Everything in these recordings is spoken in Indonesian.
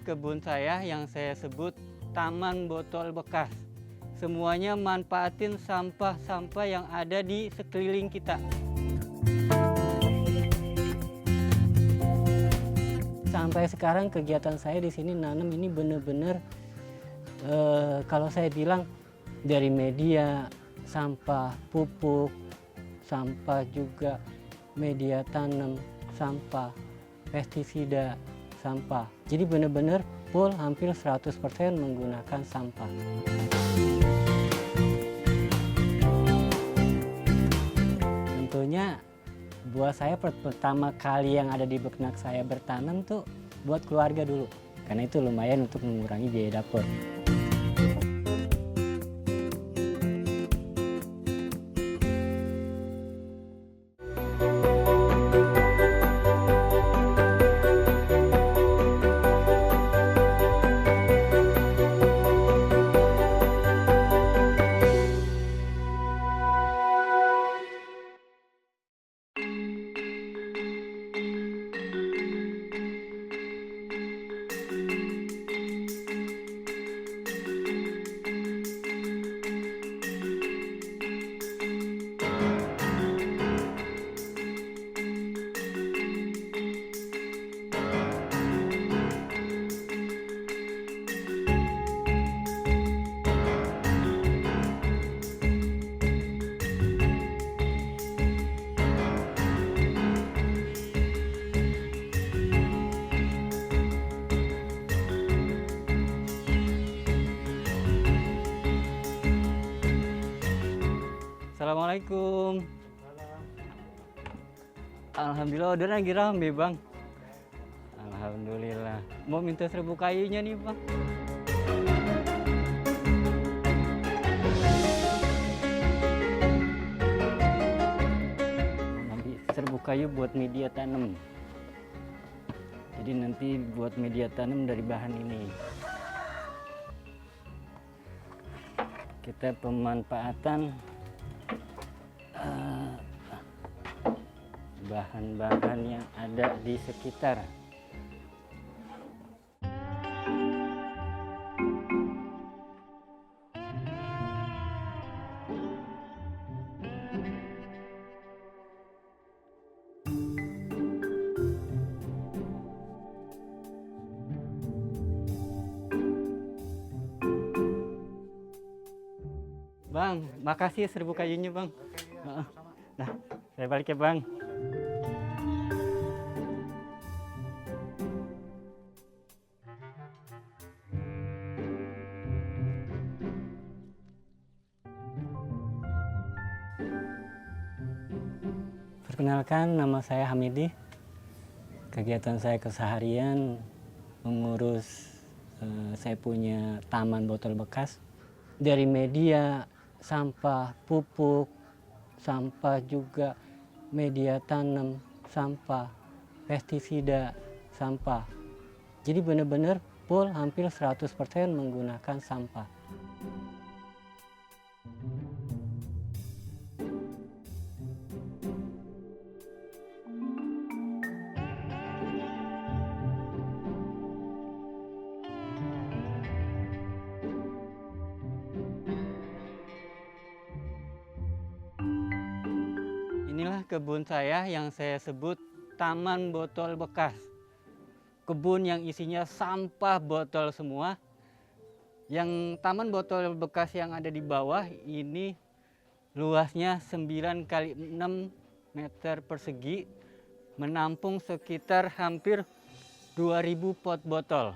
kebun saya yang saya sebut taman botol bekas. Semuanya manfaatin sampah-sampah yang ada di sekeliling kita. Sampai sekarang kegiatan saya di sini nanam ini benar-benar kalau saya bilang dari media, sampah pupuk, sampah juga media tanam, sampah pestisida, sampah. Jadi benar-benar full hampir 100% menggunakan sampah. Tentunya buat saya pertama kali yang ada di benak saya bertanam tuh buat keluarga dulu. Karena itu lumayan untuk mengurangi biaya dapur. Assalamualaikum. Alhamdulillah udah lagi rame bang. Alhamdulillah. Mau minta 1000 kayunya nih bang. Nanti 1000 kayu buat media tanam. Jadi nanti buat media tanam dari bahan ini. Kita pemanfaatan bahan-bahan yang ada di sekitar. Bang, makasih 1000 kayunya bang. Nah, saya balik ya bang. Perkenalkan, nama saya Hamidi. Kegiatan saya keseharian mengurus saya punya taman botol bekas. Dari media, sampah pupuk, sampah juga media tanam, sampah pestisida, sampah. Jadi benar-benar full hampir 100% menggunakan sampah. Inilah kebun saya yang saya sebut taman botol bekas. Kebun yang isinya sampah botol semua. Yang taman botol bekas yang ada di bawah ini luasnya 9 x 6 meter persegi, menampung sekitar hampir 2000 pot botol.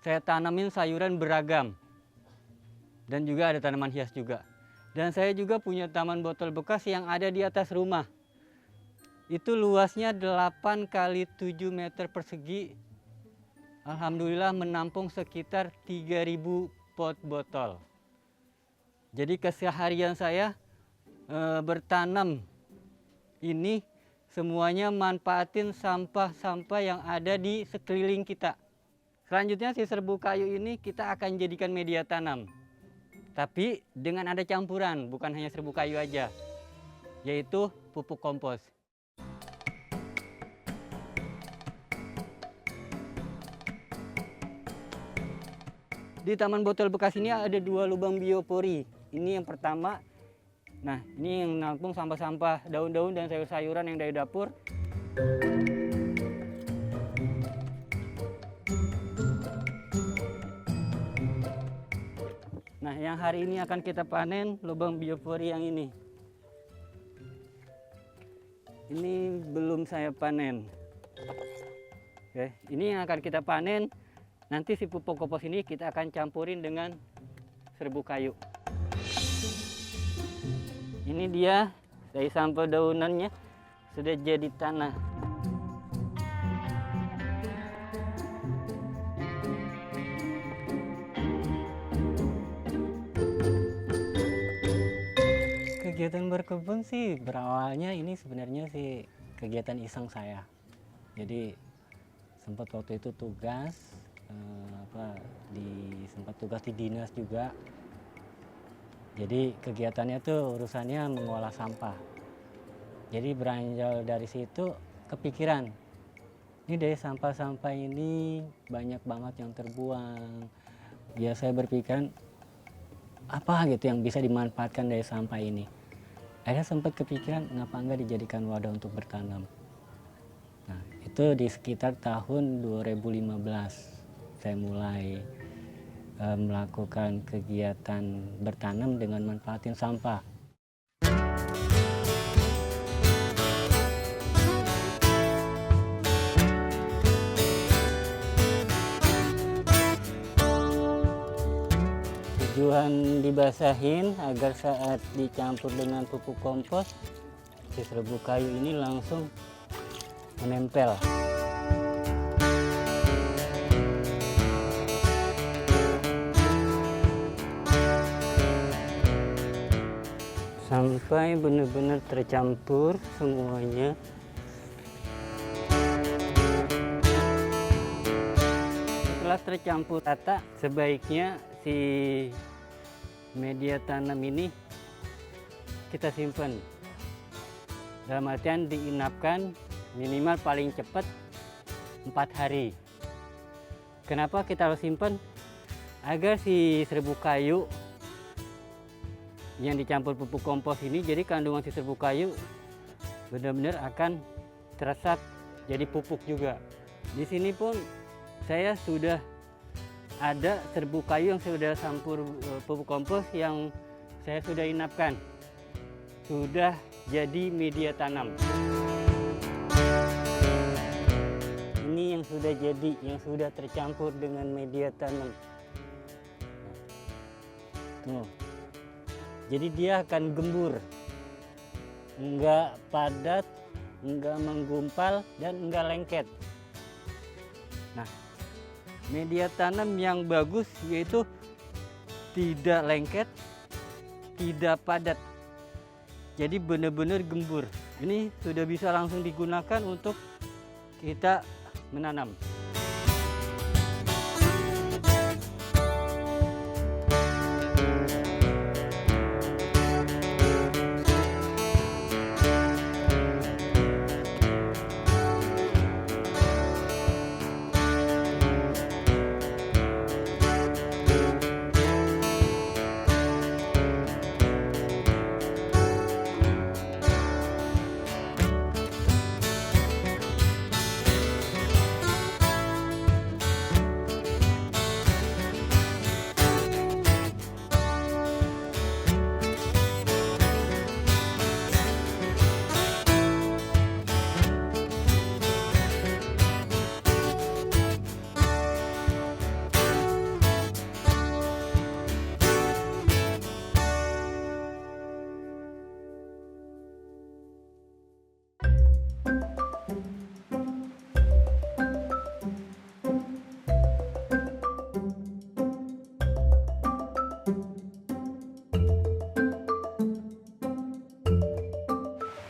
Saya tanamin sayuran beragam dan juga ada tanaman hias juga. Dan saya juga punya taman botol bekas yang ada di atas rumah. Itu luasnya 8 x 7 meter persegi. Alhamdulillah menampung sekitar 3000 pot botol. Jadi keseharian saya bertanam ini semuanya manfaatin sampah-sampah yang ada di sekeliling kita. Selanjutnya si 1000 kayu ini kita akan jadikan media tanam. Tapi dengan ada campuran, bukan hanya 1000 kayu aja, yaitu pupuk kompos. Di taman botol bekas ini ada 2 lubang biopori. Ini yang pertama. Nah, ini yang nampung sampah-sampah, daun-daun dan sayur-sayuran yang dari dapur. Nah, yang hari ini akan kita panen lubang biopori yang ini. Ini belum saya panen. Oke, ini yang akan kita panen. Nanti si pupuk kompos ini kita akan campurin dengan serbuk kayu. Ini dia dari sampah daunannya sudah jadi tanah. Kegiatan berkebun sih berawalnya ini sebenarnya sih kegiatan iseng saya. Jadi sempat waktu itu tugas sempat tugas di dinas juga. Jadi kegiatannya tuh urusannya mengolah sampah. Jadi beranjal dari situ kepikiran, ini dari sampah-sampah ini banyak banget yang terbuang. Ya saya berpikiran apa gitu yang bisa dimanfaatkan dari sampah ini. Akhirnya sempat kepikiran kenapa enggak dijadikan wadah untuk bertanam. Nah itu di sekitar tahun 2015 saya mulai melakukan kegiatan bertanam dengan manfaatin sampah. Tujuan dibasahin agar saat dicampur dengan pupuk kompos, si serbuk kayu ini langsung menempel. Sampai benar-benar tercampur semuanya. Setelah tercampur rata, sebaiknya si media tanam ini kita simpan. Dalam artian diinapkan minimal paling cepat 4 hari. Kenapa kita harus simpan? Agar si serbuk kayu yang dicampur pupuk kompos ini, jadi kandungan si serbuk kayu benar-benar akan teresap jadi pupuk juga. Di sini pun saya sudah ada serbuk kayu yang sudah campur pupuk kompos yang saya sudah inapkan, sudah jadi media tanam. Ini yang sudah jadi, yang sudah tercampur dengan media tanam. Tuh. Jadi dia akan gembur, enggak padat, enggak menggumpal, dan enggak lengket. Nah, media tanam yang bagus yaitu tidak lengket, tidak padat. Jadi benar-benar gembur. Ini sudah bisa langsung digunakan untuk kita menanam.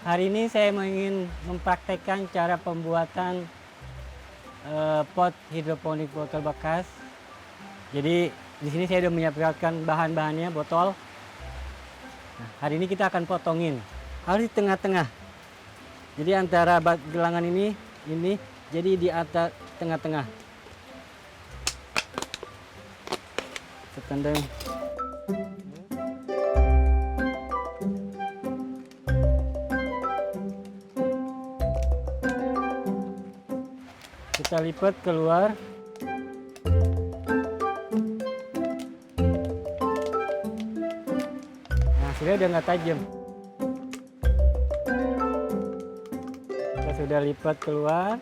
Hari ini saya ingin mempraktekkan cara pembuatan pot hidroponik botol bekas. Jadi di sini saya sudah menyiapkan bahan-bahannya, botol. Nah, hari ini kita akan potongin. Harus di tengah-tengah. Jadi antara gelangan ini, jadi di atas tengah-tengah. Kita tandem. Kita lipat keluar. Nah, hasilnya udah nggak tajam. Kita sudah lipat keluar.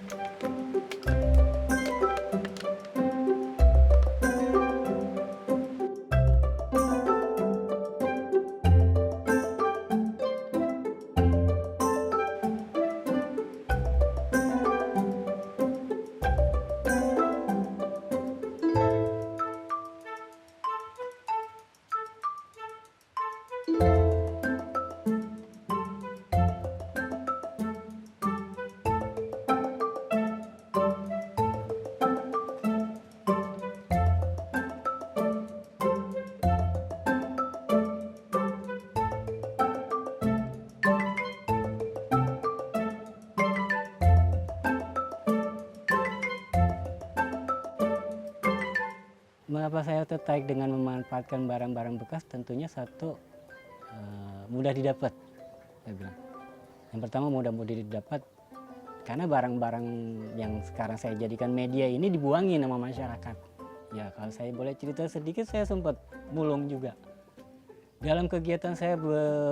Mengapa saya tertarik dengan memanfaatkan barang-barang bekas? Tentunya satu, mudah didapat. Saya bilang. Yang pertama mudah didapat karena barang-barang yang sekarang saya jadikan media ini dibuangi sama masyarakat. Ya kalau saya boleh cerita sedikit, saya sempat mulung juga. Dalam kegiatan saya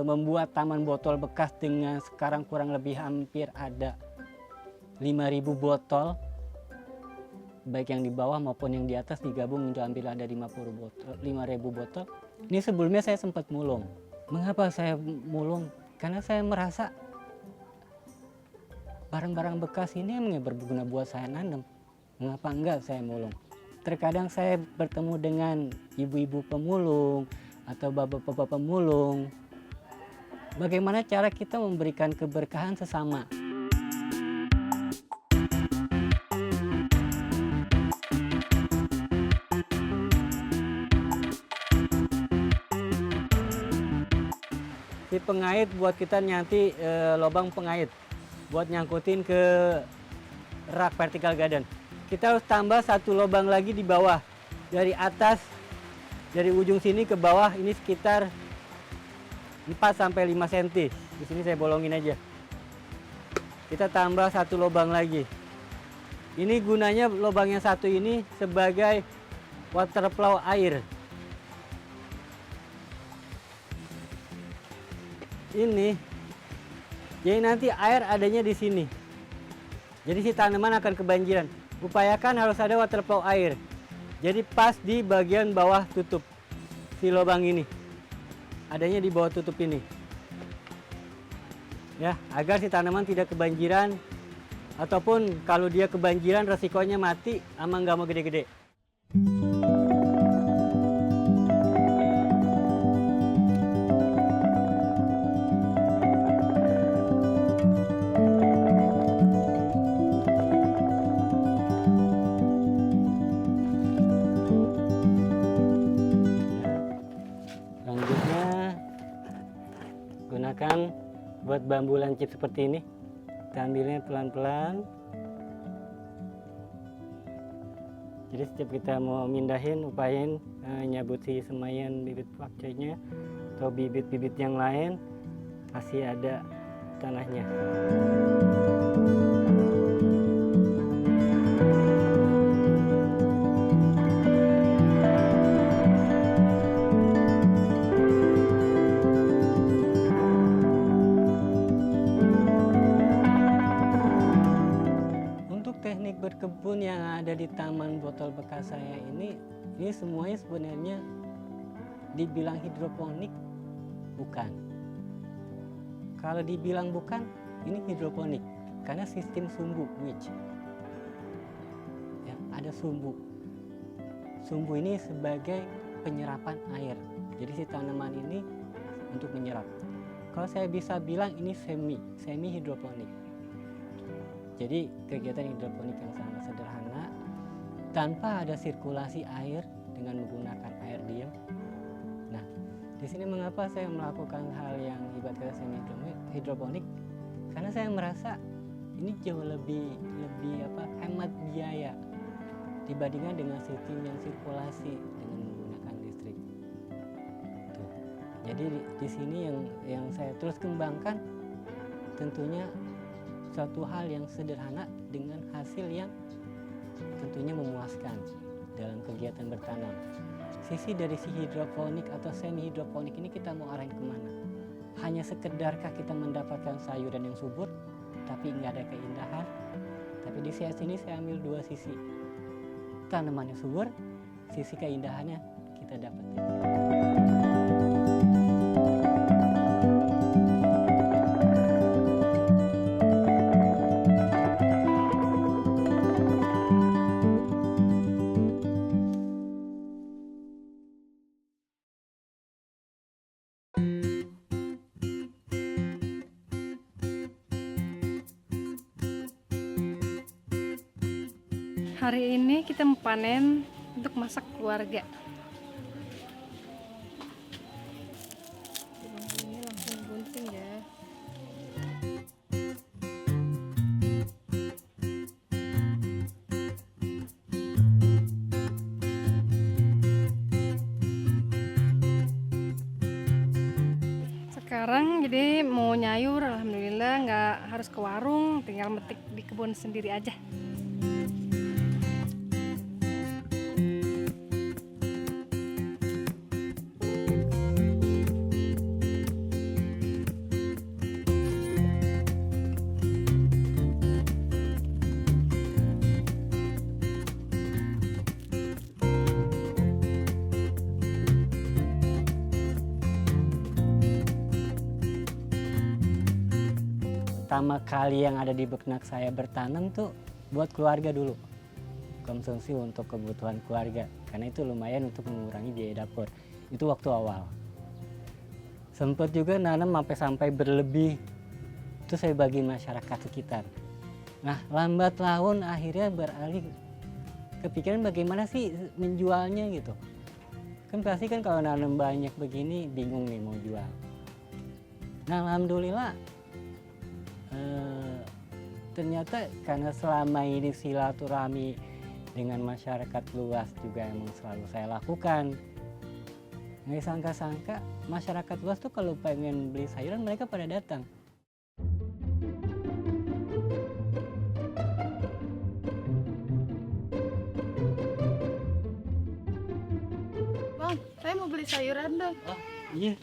membuat taman botol bekas dengan sekarang kurang lebih hampir ada 5.000 botol. Baik yang di bawah maupun yang di atas digabung untuk ambil ada 5.000 botol. Ini sebelumnya saya sempat mulung. Mengapa saya mulung? Karena saya merasa barang-barang bekas ini emang berguna buat saya nanam. Mengapa enggak saya mulung? Terkadang saya bertemu dengan ibu-ibu pemulung atau bapak-bapak pemulung. Bagaimana cara kita memberikan keberkahan sesama? Si pengait buat kita nyanti lubang pengait buat nyangkutin ke rak vertical garden. Kita harus tambah satu lubang lagi di bawah. Dari atas, dari ujung sini ke bawah ini sekitar 4-5 cm. Di sini saya bolongin aja. Kita tambah satu lubang lagi. Ini gunanya lubang yang satu ini sebagai water flow air. Ini, jadi nanti air adanya di sini. Jadi si tanaman akan kebanjiran. Upayakan harus ada water flow air. Jadi pas di bagian bawah tutup si lubang ini. Adanya di bawah tutup ini. Ya, agar si tanaman tidak kebanjiran. Ataupun kalau dia kebanjiran resikonya mati sama nggak mau gede-gede. Gunakan buat bambu lancip seperti ini. Kita ambilnya pelan-pelan. Jadi setiap kita mau mindahin, upayain nyabut si semayan bibit pakcoynya atau bibit-bibit yang lain, masih ada tanahnya. Teknik berkebun yang ada di taman botol bekas saya ini semuanya sebenarnya dibilang hidroponik bukan. Kalau dibilang bukan, ini hidroponik karena sistem sumbu wedge. Ya, ada sumbu. Sumbu ini sebagai penyerapan air. Jadi si tanaman ini untuk menyerap. Kalau saya bisa bilang ini semi hidroponik. Jadi kegiatan hidroponik yang sangat sederhana tanpa ada sirkulasi air dengan menggunakan air diam. Nah, di sini mengapa saya melakukan hal yang ibaratnya semi hidroponik? Karena saya merasa ini jauh lebih hemat biaya dibandingkan dengan sistem yang sirkulasi dengan menggunakan listrik. Jadi di sini yang saya terus kembangkan tentunya suatu hal yang sederhana dengan hasil yang tentunya memuaskan dalam kegiatan bertanam. Sisi dari si hidroponik atau semi hidroponik ini kita mau arahin kemana? Hanya sekedarkah kita mendapatkan sayuran yang subur, tapi nggak ada keindahan? Tapi di sini saya ambil dua sisi. Tanamannya subur, sisi keindahannya kita dapetin. Hari ini kita panen untuk masak keluarga. Ini langsung gunting ya. Sekarang jadi mau nyayur, alhamdulillah nggak harus ke warung, tinggal metik di kebun sendiri aja. Pertama kali yang ada di benak saya bertanam tuh buat keluarga dulu, konsumsi untuk kebutuhan keluarga, karena itu lumayan untuk mengurangi biaya dapur. Itu waktu awal. Sempat juga nanam sampai berlebih, itu saya bagi masyarakat sekitar. Nah, lambat laun akhirnya beralih kepikiran bagaimana sih menjualnya gitu. Kan pasti kan kalau nanam banyak begini bingung nih mau jual. Nah, alhamdulillah ternyata karena selama ini silaturahmi dengan masyarakat luas juga emang selalu saya lakukan. Nggak sangka-sangka masyarakat luas tuh kalau pengen beli sayuran mereka pada datang. Bang, saya mau beli sayuran dong. Oh iya,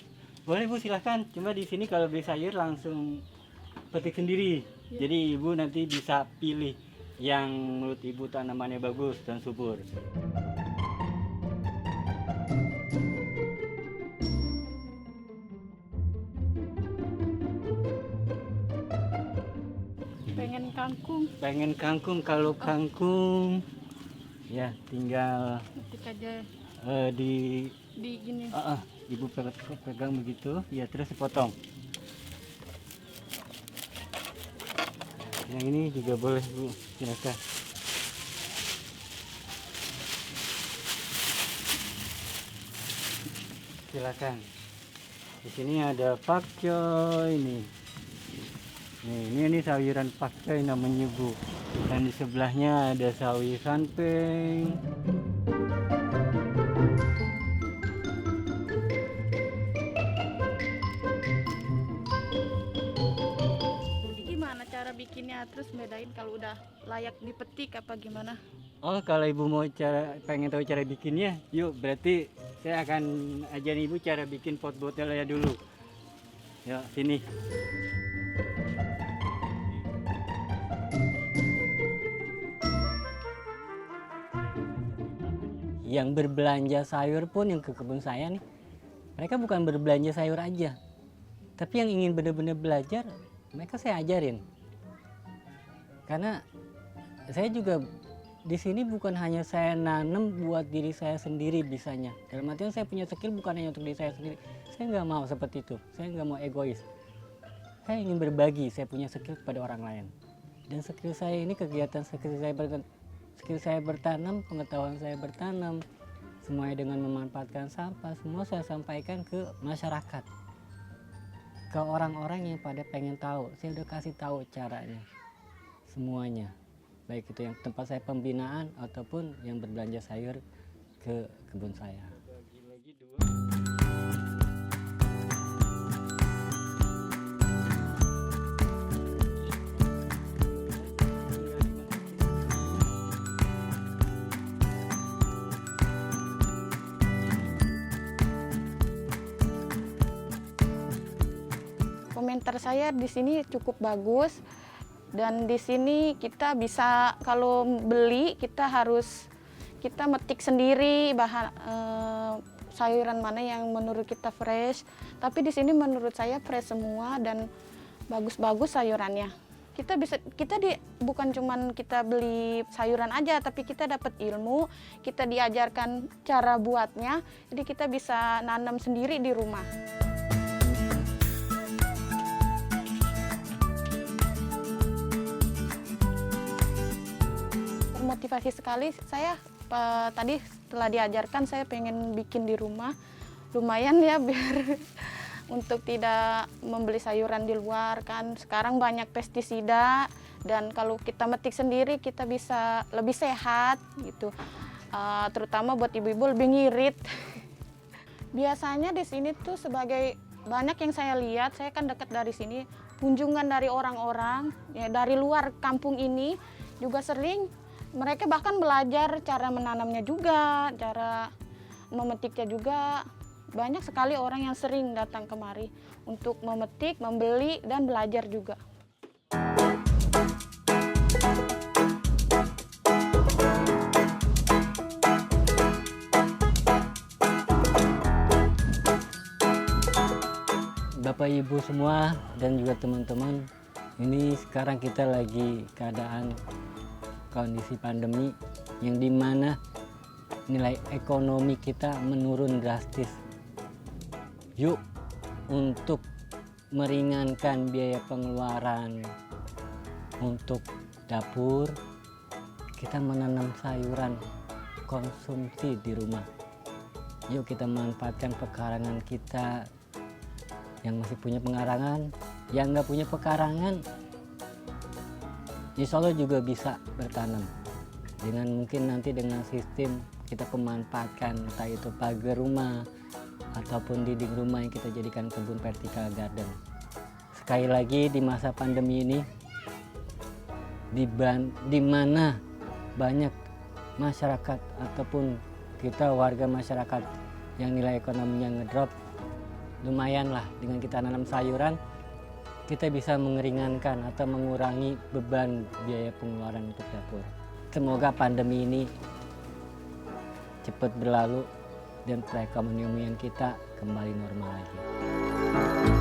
boleh Bu, silahkan. Cuma di sini kalau beli sayur langsung petik sendiri. Ya. Jadi Ibu nanti bisa pilih yang menurut Ibu tanamannya bagus dan subur. Pengen kangkung, Pengen kangkung, kalau kangkung ya tinggal ketik aja di di gini. Ibu pegang begitu, ya terus dipotong. Yang ini juga boleh Bu, silakan. Silakan. Di sini ada pakcoy nih. Ini sayuran pakcoy namanya Bu. Dan di sebelahnya ada sawi sanpeng. Gimana cara bikinnya, terus bedain kalau udah layak dipetik apa gimana? Oh, kalau Ibu mau pengen tahu cara bikinnya, yuk berarti saya akan ajarin Ibu cara bikin pot botolnya dulu. Yuk, sini. Yang berbelanja sayur pun yang ke kebun saya nih, mereka bukan berbelanja sayur aja, tapi yang ingin benar-benar belajar, mereka saya ajarin. Karena saya juga di sini bukan hanya saya nanam buat diri saya sendiri bisanya. Dalam artian saya punya skill bukan hanya untuk diri saya sendiri. Saya nggak mau seperti itu. Saya nggak mau egois. Saya ingin berbagi. Saya punya skill kepada orang lain. Dan skill saya ini kegiatan skill saya bertanam, pengetahuan saya bertanam, semuanya dengan memanfaatkan sampah, semua saya sampaikan ke masyarakat, ke orang-orang yang pada pengen tahu. Saya udah kasih tahu caranya, semuanya. Baik itu yang tempat saya pembinaan ataupun yang berbelanja sayur ke kebun saya. menurut saya di sini cukup bagus. Dan di sini kita bisa, kalau beli kita metik sendiri bahan sayuran mana yang menurut kita fresh. Tapi di sini menurut saya fresh semua dan bagus-bagus sayurannya. Bukan cuman kita beli sayuran aja, tapi kita dapat ilmu, kita diajarkan cara buatnya, jadi kita bisa nanam sendiri di rumah. Termotivasi sekali saya tadi setelah diajarkan, saya pengen bikin di rumah, lumayan ya biar untuk tidak membeli sayuran di luar kan. Sekarang banyak pestisida dan kalau kita metik sendiri kita bisa lebih sehat gitu. Terutama buat ibu-ibu lebih ngirit. Biasanya di sini tuh banyak yang saya lihat, saya kan dekat dari sini, kunjungan dari orang-orang ya, dari luar kampung ini juga sering. Mereka bahkan belajar cara menanamnya juga, cara memetiknya juga. Banyak sekali orang yang sering datang kemari untuk memetik, membeli, dan belajar juga. Bapak Ibu semua dan juga teman-teman, ini sekarang kita lagi keadaan kondisi pandemi yang dimana nilai ekonomi kita menurun drastis. Yuk, untuk meringankan biaya pengeluaran untuk dapur, kita menanam sayuran konsumsi di rumah. Yuk kita manfaatkan pekarangan kita yang masih punya pekarangan, yang nggak punya pekarangan, insya Allah juga bisa bertanam. Mungkin nanti dengan sistem kita pemanfaatkan, entah itu pagar rumah, ataupun dinding rumah yang kita jadikan kebun vertical garden. Sekali lagi di masa pandemi ini, di mana banyak masyarakat ataupun kita warga masyarakat yang nilai ekonominya ngedrop, lumayanlah dengan kita nanam sayuran, kita bisa mengeringankan atau mengurangi beban biaya pengeluaran untuk dapur. Semoga pandemi ini cepat berlalu dan perekonomian kita kembali normal lagi.